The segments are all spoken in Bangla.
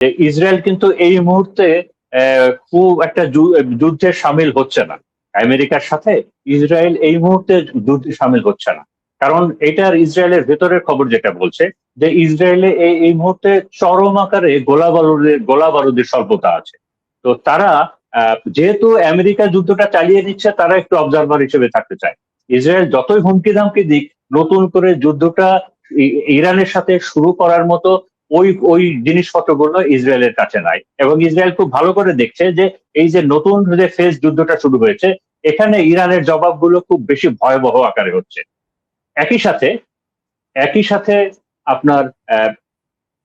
যে ইসরায়েল কিন্তু এই মুহূর্তে খুব একটা যুদ্ধে সামিল হচ্ছে না আমেরিকার সাথে। ইসরায়েল এই মুহূর্তে যুদ্ধে সামিল হচ্ছে না, কারণ এটার ইসরায়েলের ভেতরের খবর যেটা বলছে যে ইসরায়েলে এই মুহূর্তে চরম আকারে গোলা বারুদের স্বল্পতা আছে। তো তারা যেহেতু আমেরিকা যুদ্ধটা চালিয়ে দিচ্ছে, তারা একটু অবজারভার হিসেবে থাকতে চায়। ইসরায়েল যতই হুমকি ধামকি দিক, নতুন করে যুদ্ধটা ইরানের সাথে শুরু করার মতো ওই ওই জিনিসপত্রগুলো ইসরায়েলের কাছে নাই। এবং ইসরায়েল খুব ভালো করে দেখছে যে এই যে নতুন যে ফেজ যুদ্ধটা শুরু হয়েছে, এখানে ইরানের জবাবগুলো খুব বেশি ভয়াবহ আকারে হচ্ছে। একই সাথে একই সাথে আপনার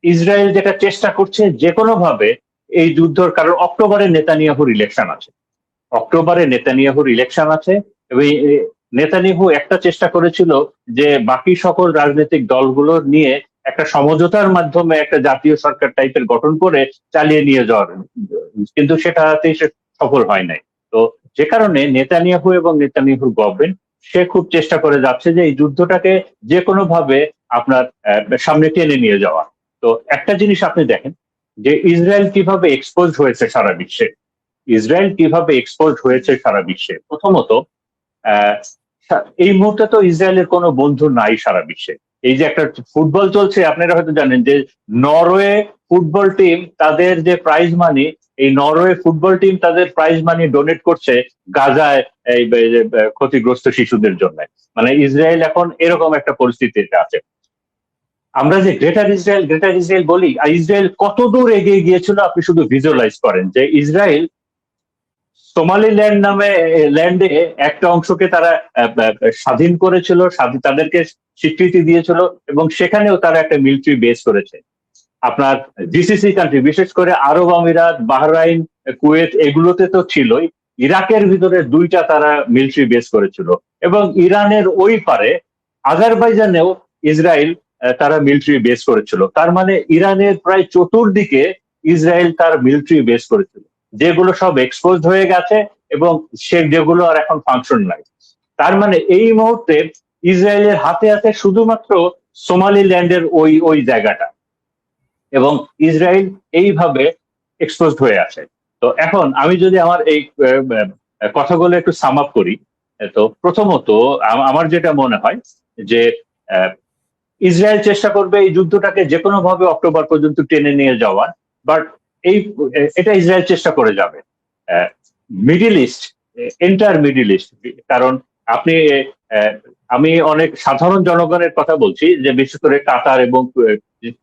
ইসরায়েল যেটা চেষ্টা করছে যে কোনো ভাবে এই যুদ্ধর, কারণ অক্টোবরে নেতানিয়াহুর ইলেকশন আছে, এবং নেতানিয়াহু একটা চেষ্টা করেছিল যে বাকি সকল রাজনৈতিক দলগুলোর নিয়ে একটা সমঝোতার মাধ্যমে একটা জাতীয় সরকার টাইপের গঠন করে চালিয়ে নিয়ে যাওয়ার, কিন্তু সেটাতে সে সফল হয় নাই। তো যে কারণে নেতানিয়াহুর গভর্নমেন্ট সে খুব চেষ্টা করে যাচ্ছে যে এই যুদ্ধটাকে যে কোনো ভাবে আপনার সামনে টেনে নিয়ে যাওয়া। তো একটা জিনিস আপনি দেখেন যে ইসরায়েল কিভাবে এক্সপোজ হয়েছে সারা বিশ্বে। প্রথমত, আহ এই মুহূর্তে তো ইসরায়েলের কোনো বন্ধু নাই সারা বিশ্বে। এই যে একটা ফুটবল চলছে, আপনারা হয়তো জানেন যে নরওয়ে ফুটবল টিম তাদের যে প্রাইজ মানি, এই নরওয়ে ফুটবল টিম তাদের প্রাইজ মানি ডোনেট করছে গাজায় এই ক্ষতিগ্রস্ত শিশুদের জন্য। মানে ইসরায়েল এখন এরকম একটা পরিস্থিতিতে আছে। আমরা যে গ্রেটার ইসরায়েল বলি, আর ইসরায়েল কত দূর এগিয়ে গিয়েছিল আপনি শুধু ভিজুয়ালাইজ করেন। যে ইসরায়েল সোমালিল্যান্ড নামে ল্যান্ডে একটা অংশকে তারা স্বাধীন করেছিল, তাদেরকে স্বীকৃতি দিয়েছিল, এবং সেখানেও তারা একটা মিলিটারি বেস করেছে। আপনার জিসিসি কান্ট্রি, বিশেষ করে আরব আমিরাত, বাহরাইন, কুয়েত, এগুলোতে তো ছিলই। ইরাকের ভিতরে 2টা তারা মিলিটারি বেস করেছিল, এবং ইরানের ওই পারে আজারবাইজানেও ইসরায়েল তারা মিলিটারি বেস করেছিল। তার মানে ইরানের প্রায় চতুর্দিকে ইসরায়েল তার মিলিটারি বেস করেছিল, যেগুলো সব এক্সপোজ হয়ে গেছে এবং যেগুলো আর এখন ফাংশন নাই। তার মানে এই মুহূর্তে ইসরায়েলের হাতে আছে শুধুমাত্র সোমালিল্যান্ডের ওই জায়গাটা, এবং ইসরায়েল এইভাবে এক্সপোজ হয়ে আছে। তো এখন আমি যদি আমার এই কথাগুলো একটু সাম আপ করি, তো প্রথমত আমার যেটা মনে হয় যে ইসরায়েল চেষ্টা করবে এই যুদ্ধটাকে যে কোনো ভাবে অক্টোবর পর্যন্ত টেনে নিয়ে যাওয়ার। বাট এটা ইসরায়েল চেষ্টা করে যাবে। মিডিল ইস্ট, মিডিল ইস্ট, কারণ আপনি আমি অনেক সাধারণ জনগণের কথা বলছি, যে বিশেষ করে কাতার এবং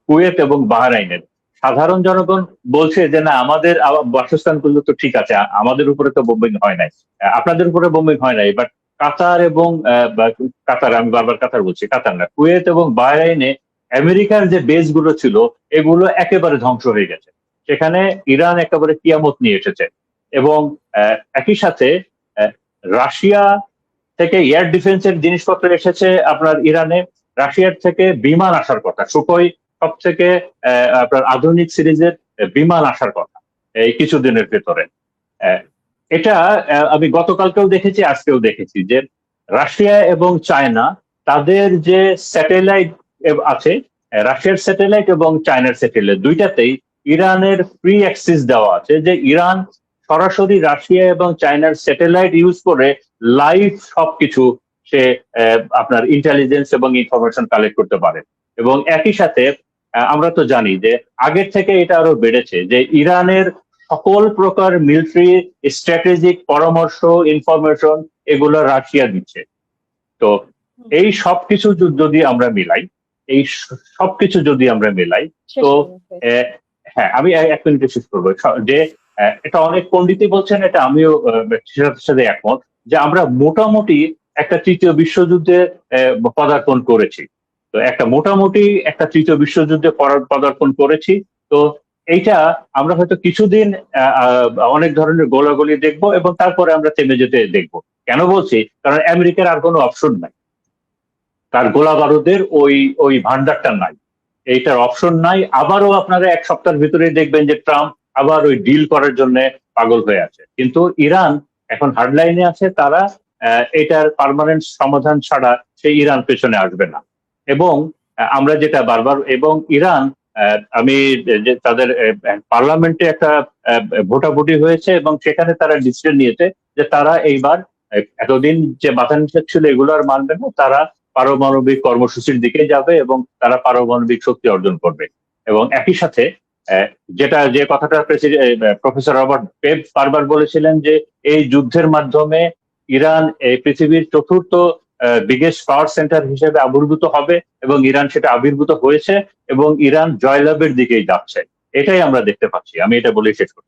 কুয়েত এবং বাহরাইনের সাধারণ জনগণ বলছে যে না, আমাদের বাসস্থানগুলো তো ঠিক আছে, আমাদের উপরে তো বোম্বিং হয় নাই, আপনাদের উপরে বোম্বিং হয় নাই, বাট কাতার এবং কাতার, আমি বারবার কাতার বলছি, কাতার না, কুয়েত এবং বাহরাইনে আমেরিকার যে বেস গুলো ছিল এগুলো একেবারে ধ্বংস হয়ে গেছে। সেখানে ইরান একেবারে কিয়ামত নিয়ে এসেছে। এবং একই সাথে রাশিয়া থেকে এয়ার ডিফেন্সের জিনিসপত্র এসেছে আপনার ইরানে। রাশিয়ার থেকে বিমান আসার কথা, সুখোই সব থেকে আপনার আধুনিক সিরিজের বিমান আসার কথা এই কিছুদিনের ভেতরে। এটা আমি গতকালকেও দেখেছি, আজকেও দেখেছি যে রাশিয়া এবং চায়না তাদের যে স্যাটেলাইট আছে, রাশিয়ার স্যাটেলাইট এবং চায়নার স্যাটেলাইট দুইটাতেই ইরানের ফ্রি অ্যাক্সেস দেওয়া আছে, যে ইরান সরাসরি রাশিয়া এবং চায়নার স্যাটেলাইট ইউজ করে লাইভ সবকিছু সে আপনার ইন্টেলিজেন্স এবং ইনফরমেশন কালেক্ট করতে পারে। এবং একই সাথে আমরা তো জানি যে আগের থেকে এটা আরো বেড়েছে, যে ইরানের সকল প্রকার মিলিটারি স্ট্র্যাটেজিক পরামর্শ, ইনফরমেশন এগুলো রাশিয়া দিচ্ছে। তো এই সবকিছু যদি আমরা মিলাই, তো হ্যাঁ, আমি 1 মিনিটে শেষ করবো। যে এটা অনেক পণ্ডিতই বলছেন, এটা আমিও সাথে একমত, যে আমরা মোটামুটি একটা তৃতীয় বিশ্বযুদ্ধে পদার্পণ করেছি। তো মোটামুটি একটা তৃতীয় বিশ্বযুদ্ধে পদার্পণ করেছি। তো এইটা আমরা হয়তো কিছুদিন অনেক ধরনের গোলাগুলি দেখবো, এবং তারপরে আমরা থেমে যেতে দেখবো। কেন বলছি? কারণ আমেরিকার আর কোনো অপশন নাই, তার গোলা বারুদের ওই ভান্ডারটা নাই, এইটার অপশন নাই। আবারও আপনারা 1 সপ্তাহের ভিতরে দেখবেন যে ট্রাম্প আবার ওই ডিল করার জন্য পাগল হয়ে আছে। কিন্তু ইরান এখন হার্ডলাইনে আছে, তারা এটার পার্মানেন্ট সমাধান ছাড়া সেই ইরান পেছনে আসবে না। এবং আমরা যেটা বারবার, এবং ইরান আমি যে তাদের পার্লামেন্টে একটা ভোটাভুটি হয়েছে এবং সেখানে তারা ডিসিশন নিয়েছে যে তারা এইবার এতদিন যে বাধা নিষেধ ছিল এগুলো আর মানবে না, তারা পারমাণবিক কর্মসূচির দিকে যাবে এবং তারা পারমাণবিক শক্তি অর্জন করবে। এবং একই সাথে আহ, যে কথাটা প্রফেসর রবার্ট পেপ বারবার বলেছিলেন যে এই যুদ্ধের মাধ্যমে ইরান এই পৃথিবীর চতুর্থ বিগেস্ট পাওয়ার সেন্টার হিসেবে আবির্ভূত হবে, এবং ইরান সেটা আবির্ভূত হয়েছে এবং ইরান জয়লাভের দিকেই যাচ্ছে। এটাই আমরা দেখতে পাচ্ছি। আমি এটা বলেই শেষ করছি।